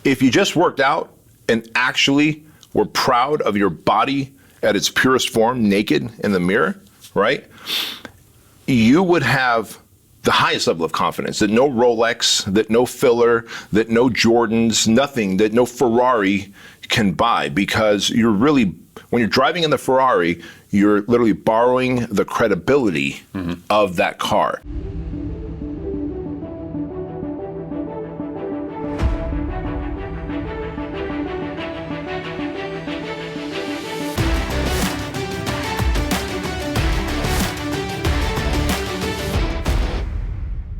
if you just worked out and actually were proud of your body at its purest form, naked in the mirror, right? You would have the highest level of confidence that no Rolex, that no filler, that no Jordans, nothing, that no Ferrari can buy, because you're really, when you're driving in the Ferrari, you're literally borrowing the credibility of that car.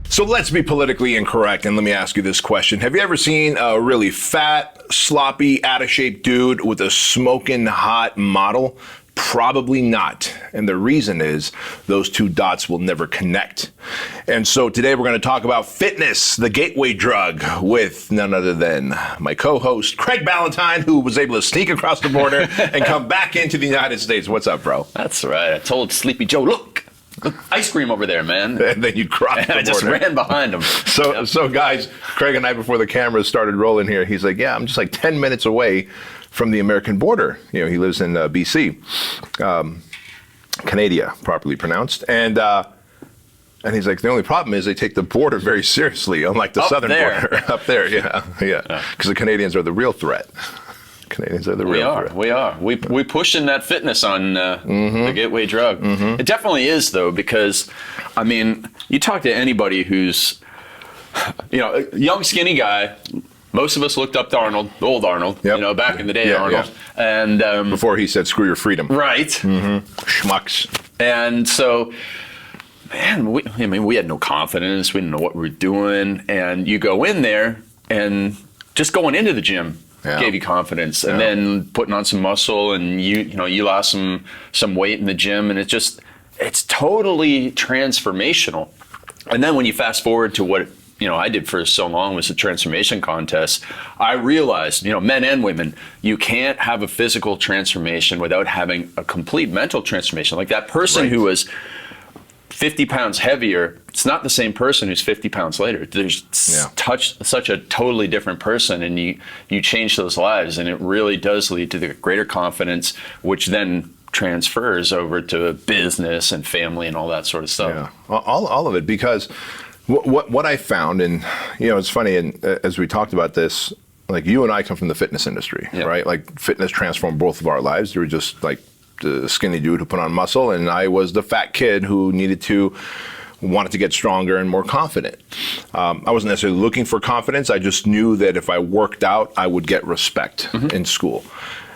So let's be politically incorrect, and let me ask you this question. Have you ever seen a really fat, sloppy, out-of-shape dude with a smoking hot model? Probably not. And the reason is those two dots will never connect. And so today we're going to talk about fitness, the gateway drug, with none other than my co-host, Craig Ballantyne, who was able to sneak across the border and come back into the United States. What's up, bro? That's right. I told Sleepy Joe, look, ice cream over there, man. And then you crossed the border. I just ran behind him. So guys, Craig and I, before the cameras started rolling here, he's like, yeah, I'm just like 10 minutes away from the American border. You know, he lives in BC, Canada, properly pronounced. And he's like, the only problem is they take the border very seriously, unlike the southern border. Up there, yeah. Because the Canadians are the real threat. Canadians are the real threat. We are. We pushing that fitness on the gateway drug. It definitely is, though, because, I mean, you talk to anybody who's, you know, a young, skinny guy. Most of us looked up to Arnold, old Arnold, you know, back in the day, Arnold. Yeah. And before he said, screw your freedom. Right. Schmucks. And so, man, we had no confidence. We didn't know what we were doing. And you go in there, and just going into the gym gave you confidence. And then putting on some muscle, and you lost some weight in the gym, and it's totally transformational. And then when you fast forward to what I did for so long was a transformation contest, I realized, men and women, you can't have a physical transformation without having a complete mental transformation. Like that person who was 50 pounds heavier, it's not the same person who's 50 pounds later. There's such a totally different person, and you change those lives, and it really does lead to the greater confidence, which then transfers over to business and family and all that sort of stuff. Yeah, all of it, because what I found, and it's funny, and as we talked about this, like you and I come from the fitness industry, right? Like fitness transformed both of our lives. You were just like the skinny dude who put on muscle, and I was the fat kid who wanted to get stronger and more confident. I wasn't necessarily looking for confidence. I just knew that if I worked out, I would get respect in school.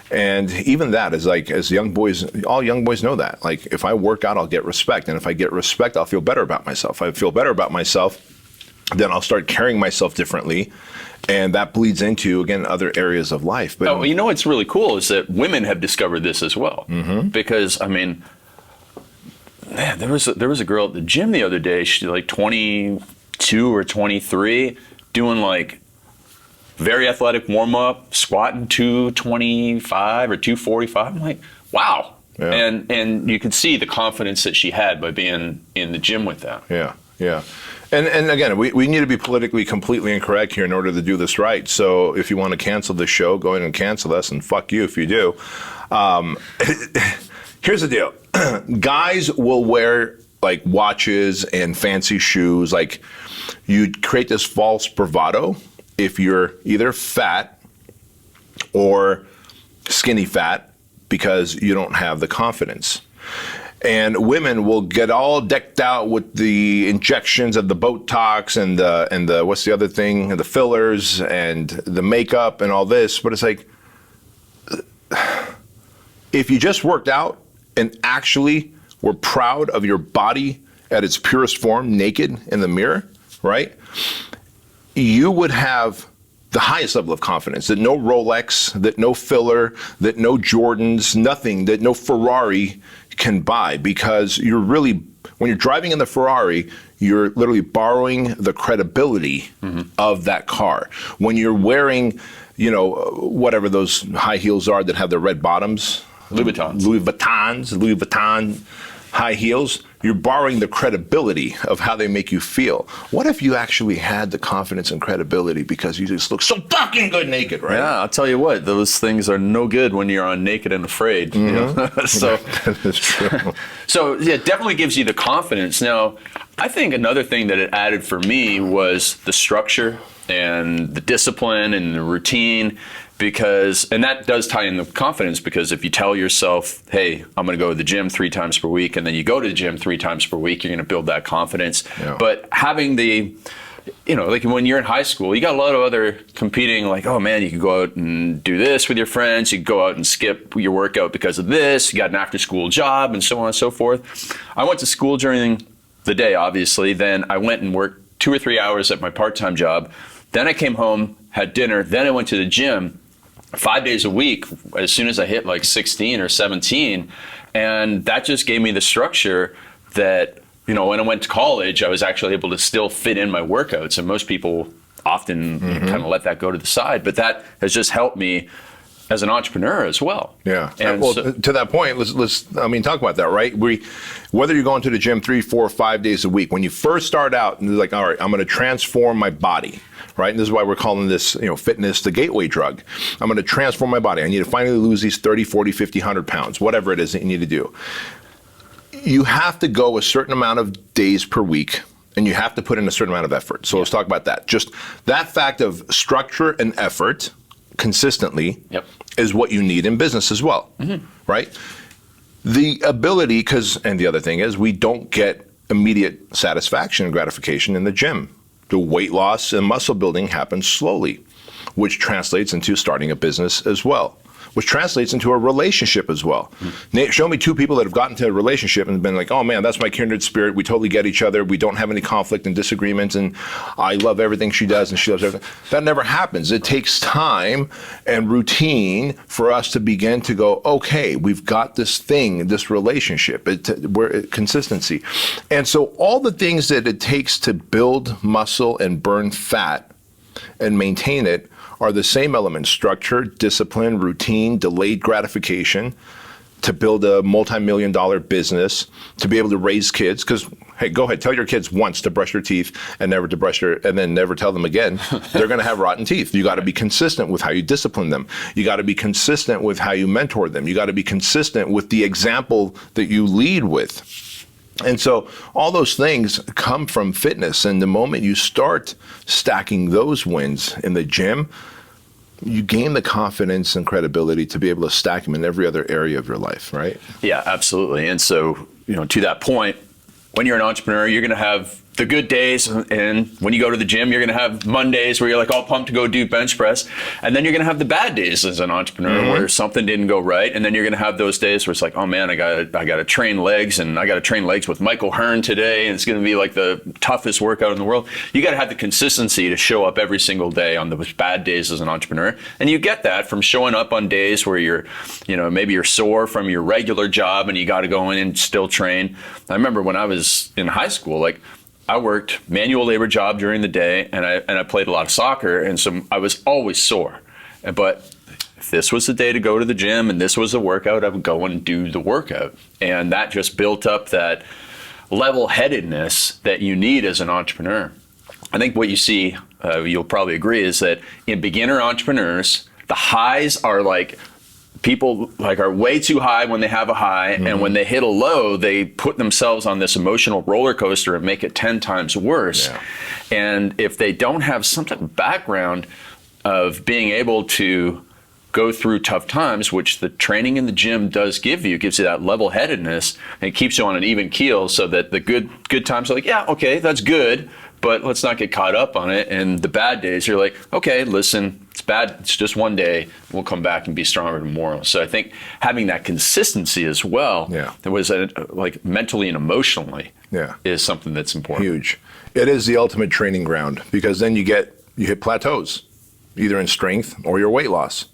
And even that is like, as young boys, all young boys know that. Like, if I work out, I'll get respect. And if I get respect, I'll feel better about myself. If I feel better about myself, then I'll start carrying myself differently. And that bleeds into, again, other areas of life. But what's really cool is that women have discovered this as well. Because, I mean, man, there was a girl at the gym the other day. She's like 22 or 23, doing like very athletic warm-up, squatting 225 or 245. I'm like, wow. Yeah. And you could see the confidence that she had by being in the gym with that. Yeah. And again, we need to be politically completely incorrect here in order to do this right. So if you want to cancel this show, go ahead and cancel us, and fuck you if you do. Here's the deal. Guys will wear like watches and fancy shoes. Like, you create this false bravado if you're either fat or skinny fat, because you don't have the confidence. And women will get all decked out with the injections of the Botox and the what's the other thing, the fillers and the makeup and all this. But it's like, if you just worked out and actually were proud of your body at its purest form, naked in the mirror, right? You would have the highest level of confidence that no Rolex, that no filler, that no Jordans, nothing, that no Ferrari can buy, because you're really, when you're driving in the Ferrari, you're literally borrowing the credibility of that car. When you're wearing, whatever those high heels are that have the red bottoms, Louis Vuitton high heels, you're borrowing the credibility of how they make you feel. What if you actually had the confidence and credibility because you just look so fucking good naked, right? Yeah, I'll tell you what, those things are no good when you're on Naked and Afraid. You know? So that's true. So yeah, it definitely gives you the confidence. Now, I think another thing that it added for me was the structure and the discipline and the routine. And that does tie in the confidence, because if you tell yourself, hey, I'm going to go to the gym 3 times per week, and then you go to the gym 3 times per week, you're going to build that confidence. Yeah. But having like when you're in high school, you got a lot of other competing, like, oh man, you could go out and do this with your friends. You could go out and skip your workout because of this. You got an after school job and so on and so forth. I went to school during the day, obviously. Then I went and worked 2 or 3 hours at my part-time job. Then I came home, had dinner. Then I went to the gym 5 days a week as soon as I hit like 16 or 17. And that just gave me the structure that, when I went to college, I was actually able to still fit in my workouts. And most people often kind of let that go to the side. But that has just helped me as an entrepreneur as well. Yeah. And to that point, let's talk about that, right? Whether you're going to the gym 3, 4, 5 days a week, when you first start out and you're like, all right, I'm going to transform my body. Right? And this is why we're calling this, fitness the gateway drug. I'm going to transform my body. I need to finally lose these 30, 40, 50, 100 pounds, whatever it is that you need to do. You have to go a certain amount of days per week, and you have to put in a certain amount of effort. So let's talk about that. Just that fact of structure and effort consistently is what you need in business as well, right? The ability, and the other thing is, we don't get immediate satisfaction and gratification in the gym. The weight loss and muscle building happens slowly, which translates into starting a business as well, which translates into a relationship as well. Nate, show me 2 people that have gotten to a relationship and been like, oh man, that's my kindred spirit. We totally get each other. We don't have any conflict and disagreements, and I love everything she does and she loves everything. That never happens. It takes time and routine for us to begin to go, okay, we've got this thing, this relationship, consistency. And so all the things that it takes to build muscle and burn fat and maintain it are the same elements: structure, discipline, routine, delayed gratification, to build a multi-million-dollar business, to be able to raise kids. Because, hey, go ahead, tell your kids once to brush their teeth and never to brush and then never tell them again. They're going to have rotten teeth. You got to be consistent with how you discipline them. You got to be consistent with how you mentor them. You got to be consistent with the example that you lead with. And so all those things come from fitness. And the moment you start stacking those wins in the gym, you gain the confidence and credibility to be able to stack them in every other area of your life, right? Yeah, absolutely. And so, to that point, when you're an entrepreneur, you're going to have the good days, and when you go to the gym, you're going to have Mondays where you're like all pumped to go do bench press, and then you're going to have the bad days as an entrepreneur where something didn't go right, and then you're going to have those days where it's like, oh man, I got to train legs, and I got to train legs with Michael Hearn today, and it's going to be like the toughest workout in the world. You got to have the consistency to show up every single day on those bad days as an entrepreneur, and you get that from showing up on days where you're, maybe you're sore from your regular job, and you got to go in and still train. I remember when I was in high school, like, I worked manual labor job during the day, and I played a lot of soccer, and so I was always sore. But if this was the day to go to the gym and this was a workout, I would go and do the workout. And that just built up that level-headedness that you need as an entrepreneur. I think what you see, you'll probably agree, is that in beginner entrepreneurs, the highs are like, people are way too high when they have a high, and when they hit a low, they put themselves on this emotional roller coaster and make it 10 times worse. Yeah. And if they don't have some type of background of being able to go through tough times, which the training in the gym does give you, gives you that level-headedness, and it keeps you on an even keel so that the good times are like, yeah, okay, that's good, but let's not get caught up on it. And the bad days, you're like, okay, listen, it's bad. It's just one day. We'll come back and be stronger tomorrow. So I think having that consistency as well, that was like mentally and emotionally, is something that's important. Huge. It is the ultimate training ground, because then you hit plateaus, either in strength or your weight loss.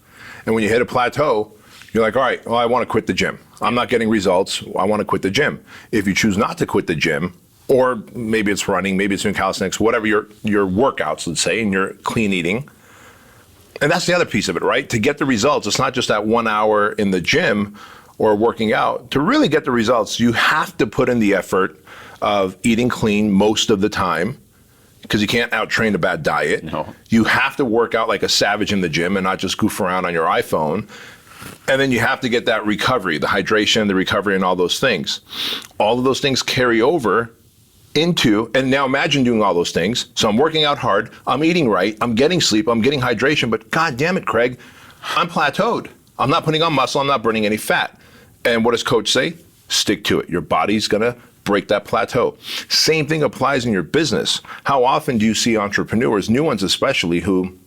And when you hit a plateau, you're like, all right, well, I want to quit the gym. I'm not getting results. I want to quit the gym. If you choose not to quit the gym, or maybe it's running, maybe it's doing calisthenics, whatever your workouts, let's say, and your clean eating. And that's the other piece of it, right? To get the results, it's not just that 1 hour in the gym or working out, to really get the results, you have to put in the effort of eating clean most of the time, because you can't out-train a bad diet. No. You have to work out like a savage in the gym and not just goof around on your iPhone. And then you have to get that recovery, the hydration, the recovery, and all those things. All of those things carry over into, and now imagine doing all those things. So I'm working out hard, I'm eating right, I'm getting sleep, I'm getting hydration, but God damn it, Craig, I'm plateaued. I'm not putting on muscle, I'm not burning any fat. And what does coach say? Stick to it. Your body's gonna break that plateau. Same thing applies in your business. How often do you see entrepreneurs, new ones especially, who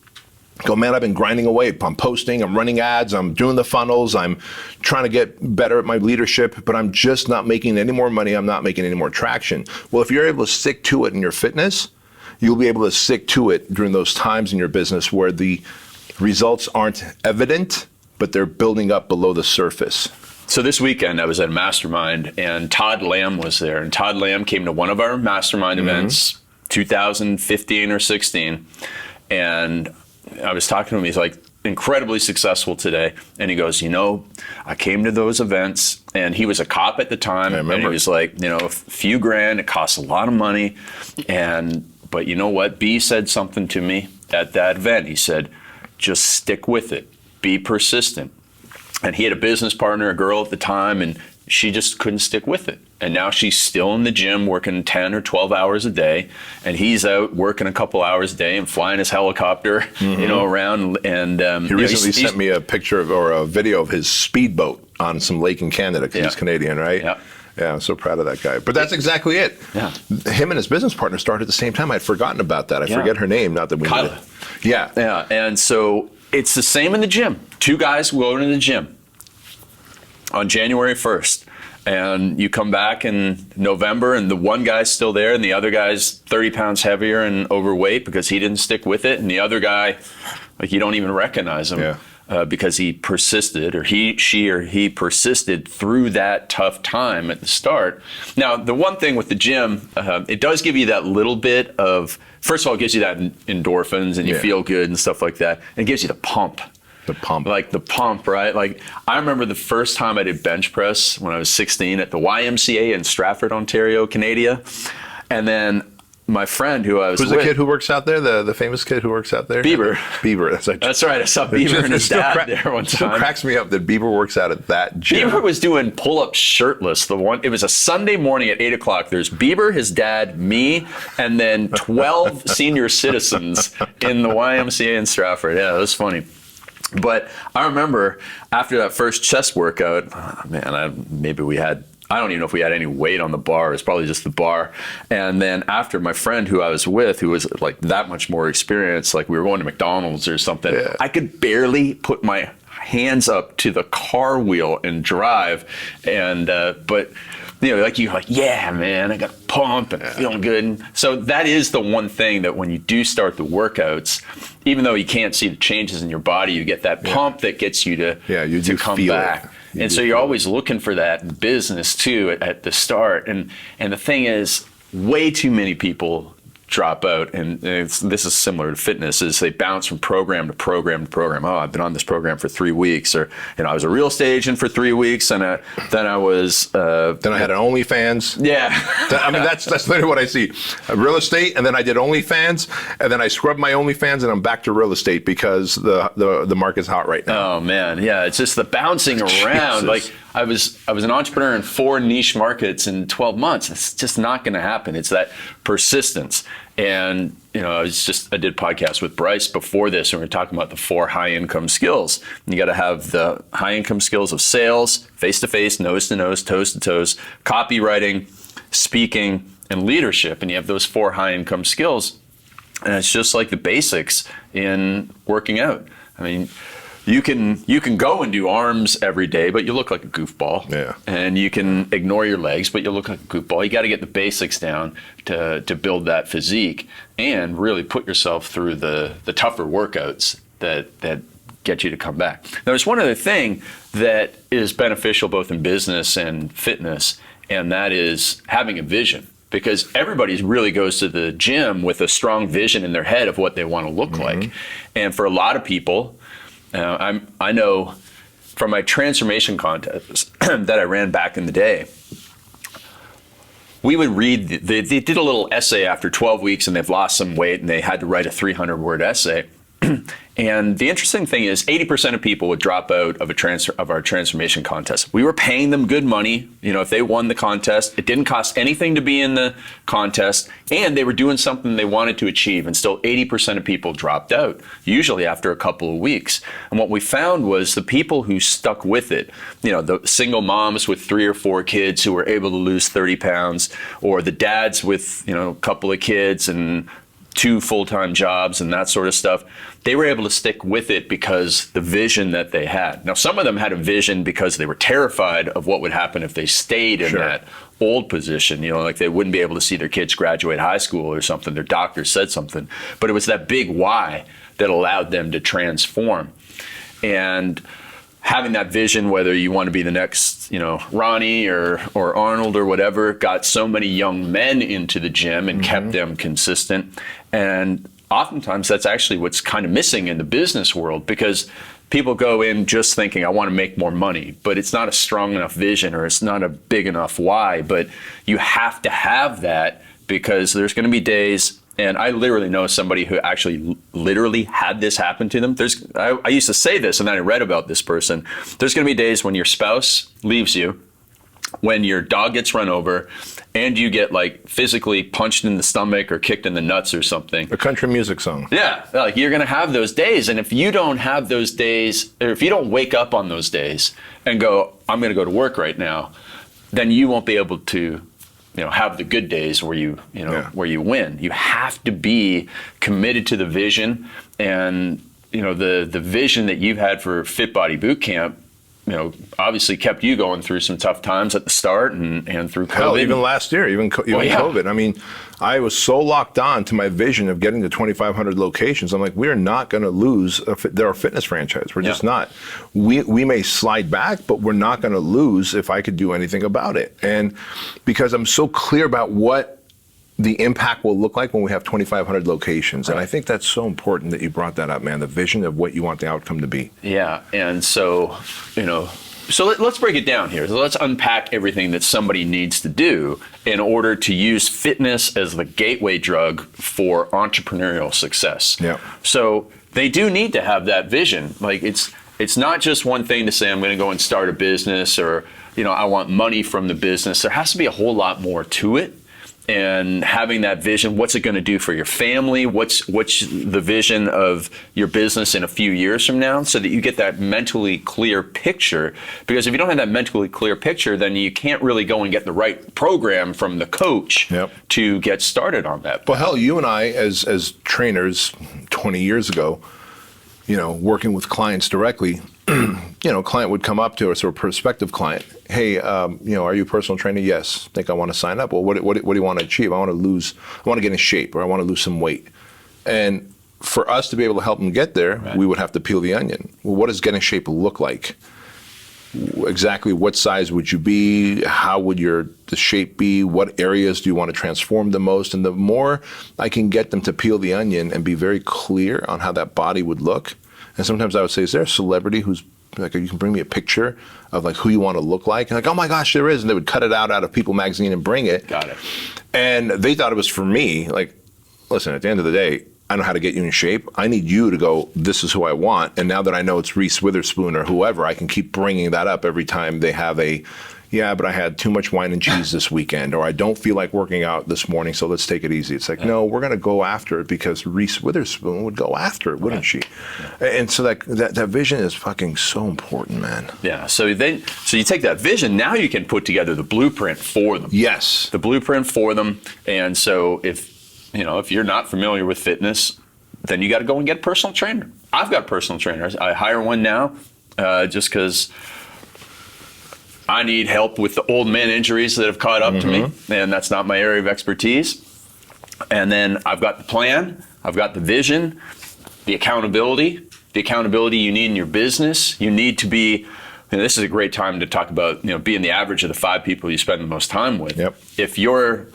go, man, I've been grinding away. I'm posting, I'm running ads, I'm doing the funnels, I'm trying to get better at my leadership, but I'm just not making any more money, I'm not making any more traction. Well, if you're able to stick to it in your fitness, you'll be able to stick to it during those times in your business where the results aren't evident, but they're building up below the surface. So this weekend I was at a mastermind and Todd Lamb was there, and Todd Lamb came to one of our mastermind events, 2015 or 16, and I was talking to him. He's like incredibly successful today, and he goes, I came to those events, and he was a cop at the time, and he was like, a few grand, it costs a lot of money, but you know what? B said something to me at that event. He said, just stick with it, be persistent. And he had a business partner, a girl at the time, and she just couldn't stick with it. And now she's still in the gym working 10 or 12 hours a day, and he's out working a couple hours a day and flying his helicopter, around. And he recently sent me a picture or a video of his speedboat on some lake in Canada, because he's Canadian, right? Yeah. Yeah, I'm so proud of that guy. But that's exactly it. Yeah. Him and his business partner started at the same time. I'd forgotten about that. I forget her name, not that we Kyla. knew it. Yeah. Yeah, and so it's the same in the gym. Two guys go into the gym on January 1st. And you come back in November and the one guy's still there and the other guy's 30 pounds heavier and overweight because he didn't stick with it. And the other guy, like, you don't even recognize him because he persisted, or he persisted through that tough time at the start. Now, the one thing with the gym, it does give you that little bit of, first of all, it gives you that endorphins and you feel good and stuff like that. And it gives you the pump. The pump. Like the pump, right? Like, I remember the first time I did bench press when I was 16 at the YMCA in Stratford, Ontario, Canada. And then my friend who I was Who's the kid who works out there? The famous kid who works out there? Bieber. Bieber. That's right. I saw Bieber and his dad there one time. It still cracks me up that Bieber works out at that gym. Bieber was doing pull-ups shirtless. It was a Sunday morning at 8 o'clock. There's Bieber, his dad, me, and then 12 senior citizens in the YMCA in Stratford. Yeah, it was funny. But I remember after that first chest workout, I don't even know if we had any weight on the bar. It was probably just the bar. And then after, my friend who I was with, who was like that much more experienced, like we were going to McDonald's or something, I could barely put my hands up to the car wheel and drive. And, but you're like, yeah, man, I got a pump and feeling good. And so that is the one thing that when you do start the workouts, even though you can't see the changes in your body, you get that pump that gets you to come back. And so you're always looking for that in business too at the start. And the thing is, way too many people drop out, and this is similar to fitness, is they bounce from program to program to program. Oh, I've been on this program for 3 weeks, or I was a real estate agent for 3 weeks, and then I was then I had an OnlyFans. Yeah, that's literally what I see: real estate, and then I did OnlyFans, and then I scrubbed my OnlyFans, and I'm back to real estate because the market's hot right now. Oh man, yeah, it's just the bouncing around. Like, I was an entrepreneur in 4 niche markets in 12 months. It's just not going to happen. It's that persistence. And I did podcasts with Bryce before this, and we were talking about the 4 high income skills. And you got to have the high income skills of sales, face to face, nose to nose, toes to toes, copywriting, speaking, and leadership. And you have those 4 high income skills. And it's just like the basics in working out. I mean, you can go and do arms every day, but you look like a goofball. Yeah. And you can ignore your legs, but you look like a goofball. You got to get the basics down to build that physique and really put yourself through the tougher workouts that get you to come back. Now, there's one other thing that is beneficial both in business and fitness, and that is having a vision. Because everybody really goes to the gym with a strong vision in their head of what they want to look like. And for a lot of people, I know from my transformation contest that I ran back in the day, we would read, they did a little essay after 12 weeks and they've lost some weight and they had to write a 300-word essay. And the interesting thing is 80% of people would drop out of our transformation contest. We were paying them good money. You know, if they won the contest, it didn't cost anything to be in the contest, and they were doing something they wanted to achieve, and still 80% of people dropped out, usually after a couple of weeks. And what we found was the people who stuck with it, you know, the single moms with 3 or 4 kids who were able to lose 30 pounds, or the dads with, you know, a couple of kids and 2 full-time jobs and that sort of stuff, they were able to stick with it because the vision that they had. Now, some of them had a vision because they were terrified of what would happen if they stayed in that old position. You know, like they wouldn't be able to see their kids graduate high school or something. Their doctor said something. But it was that big why that allowed them to transform. And having that vision, whether you want to be the next, you know, Ronnie or Arnold or whatever, got so many young men into the gym and kept them consistent. And oftentimes that's actually what's kind of missing in the business world, because people go in just thinking, I want to make more money, but it's not a strong enough vision or it's not a big enough why. But you have to have that, because there's going to be days. And I literally know somebody who actually literally had this happen to them. I used to say this, and then I read about this person. There's going to be days when your spouse leaves you, when your dog gets run over, and you get like physically punched in the stomach or kicked in the nuts or something. A country music song. Yeah, like you're going to have those days. And if you don't have those days, or if you don't wake up on those days and go, I'm going to go to work right now, then you won't be able to, you know, have the good days where you where you win. You have to be committed to the vision, and you know the vision that you've had for Fit Body Boot Camp, you know, obviously kept you going through some tough times at the start and through COVID. Hell, even last year, even COVID. I mean, I was so locked on to my vision of getting to 2,500 locations. I'm like, we're not going to lose their fitness franchise. We're just not. We may slide back, but we're not going to lose if I could do anything about it. And because I'm so clear about what the impact will look like when we have 2,500 locations. And I think that's so important that you brought that up, man, the vision of what you want the outcome to be. Yeah, and so, you know, so let's break it down here. So let's unpack everything that somebody needs to do in order to use fitness as the gateway drug for entrepreneurial success. Yeah. So they do need to have that vision. Like it's not just one thing to say, I'm going to go and start a business, or, you know, I want money from the business. There has to be a whole lot more to it. And having that vision, what's it going to do for your family? What's the vision of your business in a few years from now, so that you get that mentally clear picture? Because if you don't have that mentally clear picture, then you can't really go and get the right program from the coach to get started on that. Well, hell, you and I, as trainers 20 years ago, you know, working with clients directly, you know, a client would come up to us, or a prospective client. Hey, you know, are you a personal trainer? Yes. Think I want to sign up. Well, what do you want to achieve? I want to get in shape, or I want to lose some weight. And for us to be able to help them get there, we would have to peel the onion. Well, what does getting in shape look like? Exactly what size would you be? How would the shape be? What areas do you want to transform the most? And the more I can get them to peel the onion and be very clear on how that body would look. And sometimes I would say, is there a celebrity who's like, you can bring me a picture of like who you want to look like? And like, oh my gosh, there is. And they would cut it out of People magazine and bring it. Got it. And they thought it was for me. Like, listen, at the end of the day, I know how to get you in shape. I need you to go, this is who I want. And now that I know it's Reese Witherspoon or whoever, I can keep bringing that up every time they have but I had too much wine and cheese this weekend, or I don't feel like working out this morning, so let's take it easy. It's like, no, we're going to go after it because Reese Witherspoon would go after it, wouldn't she? And so that vision is fucking so important, man. Yeah. So you take that vision, now you can put together the blueprint for them. Yes. The blueprint for them. And so if you're not familiar with fitness, then you got to go and get a personal trainer. I've got personal trainers. I hire one now just because I need help with the old man injuries that have caught up to me, and that's not my area of expertise. And then I've got the plan, I've got the vision, the accountability you need in your business. You need to be, and this is a great time to talk about, being the average of the 5 people you spend the most time with. Yep. If you're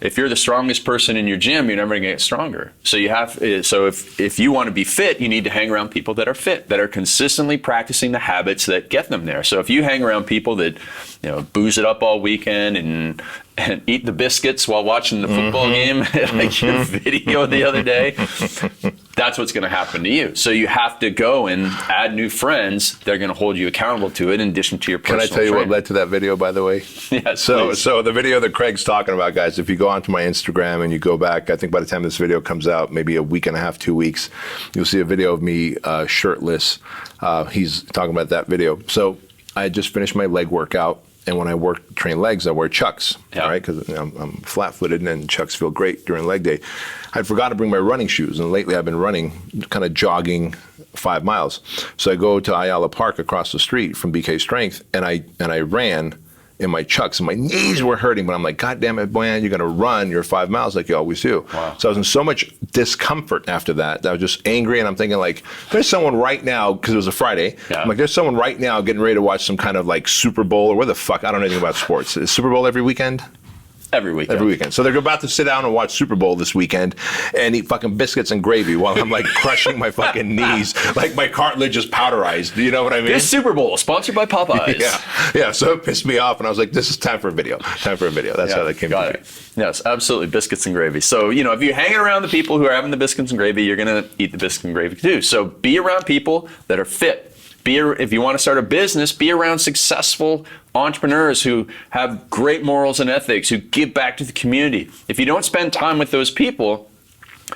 if you're the strongest person in your gym, you're never going to get stronger. So if you want to be fit, you need to hang around people that are fit, that are consistently practicing the habits that get them there. So if you hang around people that, booze it up all weekend and eat the biscuits while watching the football game, like your video the other day, that's what's going to happen to you. So you have to go and add new friends. They're going to hold you accountable to it in addition to your personal Can I tell you what led to that video, by the way? Yes, so the video that Craig's talking about, guys, if you go onto my Instagram and you go back, I think by the time this video comes out, maybe a week and a half, 2 weeks, you'll see a video of me shirtless. He's talking about that video. So I had just finished my leg workout. And when I train legs, I wear Chucks, right? Because I'm flat-footed, and Chucks feel great during leg day. I forgot to bring my running shoes, and lately I've been running, kind of jogging 5 miles. So I go to Ayala Park across the street from BK Strength, and I ran in my Chucks, and my knees were hurting, but I'm like, God damn it, Boyan, you're gonna run your 5 miles like you always do. Wow. So I was in so much discomfort after that I was just angry, and I'm thinking like, there's someone right now, because it was a Friday, I'm like, there's someone right now getting ready to watch some kind of like Super Bowl, or where the fuck, I don't know anything about sports. Is Super Bowl every weekend? Every weekend. Every weekend. So they're about to sit down and watch Super Bowl this weekend and eat fucking biscuits and gravy while I'm like crushing my fucking knees, like my cartilage is powderized. Do you know what I mean? This Super Bowl, sponsored by Popeyes. Yeah. So it pissed me off, and I was like, this is time for a video. That's how that came to be. Yes, absolutely. Biscuits and gravy. So, if you're hanging around the people who are having the biscuits and gravy, you're going to eat the biscuits and gravy too. So be around people that are fit. If you want to start a business, be around successful entrepreneurs who have great morals and ethics, who give back to the community. If you don't spend time with those people,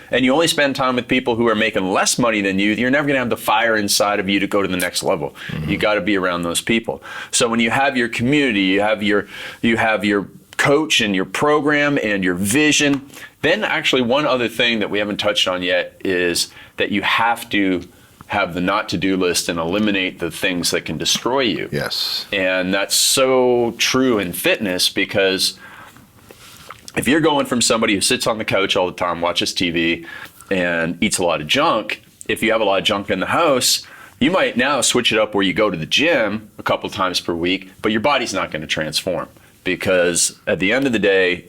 and you only spend time with people who are making less money than you, you're never going to have the fire inside of you to go to the next level. You got to be around those people. So when you have your community, you have your coach and your program and your vision, then actually one other thing that we haven't touched on yet is that you have to have the not to-do list and eliminate the things that can destroy you. Yes. And that's so true in fitness, because if you're going from somebody who sits on the couch all the time, watches TV, and eats a lot of junk, if you have a lot of junk in the house, you might now switch it up where you go to the gym a couple times per week, but your body's not going to transform, because at the end of the day,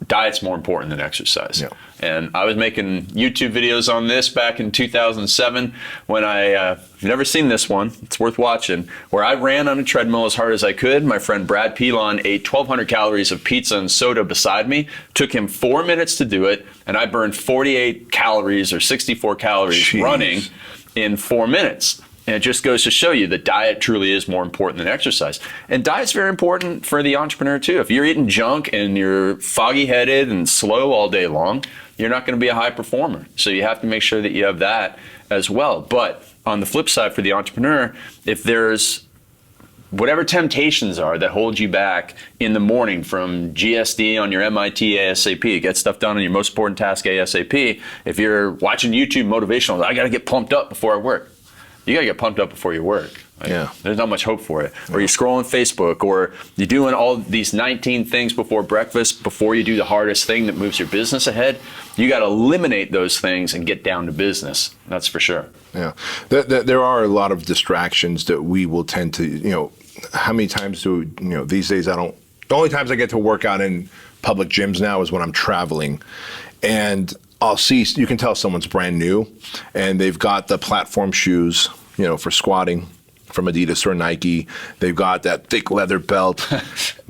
diet's more important than exercise. Yeah. And I was making YouTube videos on this back in 2007 when if you've never seen this one, it's worth watching, where I ran on a treadmill as hard as I could. My friend Brad Pilon ate 1,200 calories of pizza and soda beside me. Took him 4 minutes to do it, and I burned 48 calories or 64 calories running in 4 minutes. And it just goes to show you that diet truly is more important than exercise. And diet's very important for the entrepreneur too. If you're eating junk and you're foggy-headed and slow all day long, you're not going to be a high performer. So you have to make sure that you have that as well. But on the flip side for the entrepreneur, if there's whatever temptations are that hold you back in the morning from GSD on your MIT ASAP, get stuff done on your most important task ASAP, if you're watching YouTube motivational, I got to get pumped up before I work. You got to get pumped up before you work. There's not much hope for it. Or you're scrolling Facebook, or you're doing all these 19 things before breakfast before you do the hardest thing that moves your business ahead. You got to eliminate those things and get down to business. That's for sure. Yeah. There are a lot of distractions that we will tend to, how many times these days the only times I get to work out in public gyms now is when I'm traveling. And I'll see, you can tell someone's brand new and they've got the platform shoes, for squatting from Adidas or Nike. They've got that thick leather belt,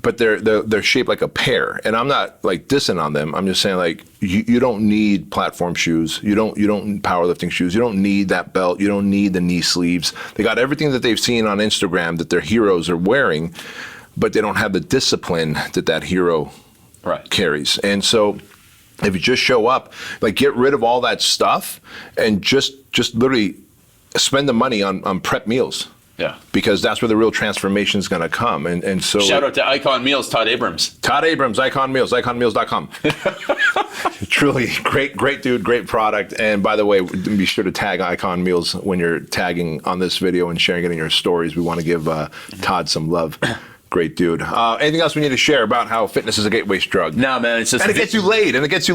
but they're shaped like a pear. And I'm not like dissing on them. I'm just saying, like, you don't need platform shoes. You don't powerlifting shoes. You don't need that belt. You don't need the knee sleeves. They got everything that they've seen on Instagram that their heroes are wearing, but they don't have the discipline that hero carries. And so if you just show up, like, get rid of all that stuff and just literally spend the money on prep meals. Yeah. Because that's where the real transformation is going to come. And so shout out to Icon Meals, Todd Abrams. Todd Abrams, Icon Meals, iconmeals.com. Truly great dude, great product. And by the way, be sure to tag Icon Meals when you're tagging on this video and sharing it in your stories. We want to give Todd some love. Great dude. Anything else we need to share about how fitness is a gateway drug? No, man. It's just and it gets you laid, It gets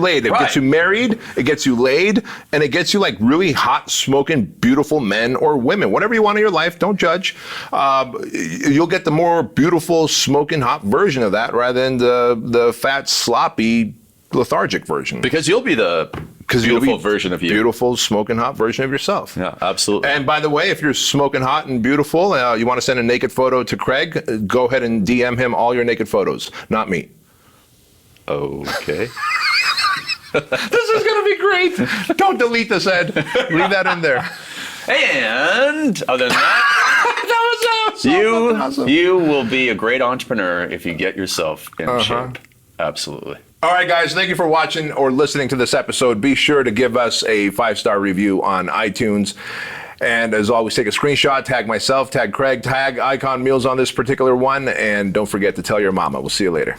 you married, it gets you laid, and it gets you like really hot, smoking, beautiful men or women. Whatever you want in your life, don't judge. You'll get the more beautiful, smoking hot version of that rather than the fat, sloppy, lethargic version. Because you'll be the beautiful version of you. Beautiful, smoking hot version of yourself. Yeah, absolutely. And by the way, if you're smoking hot and beautiful, you want to send a naked photo to Craig, go ahead and DM him all your naked photos, not me. Okay. This is going to be great. Don't delete this, Ed. Leave that in there. And other than that, That was awesome. you will be a great entrepreneur if you get yourself in shape. Absolutely. All right, guys, thank you for watching or listening to this episode. Be sure to give us a 5-star review on iTunes. And as always, take a screenshot, tag myself, tag Craig, tag Icon Meals on this particular one. And don't forget to tell your mama. We'll see you later.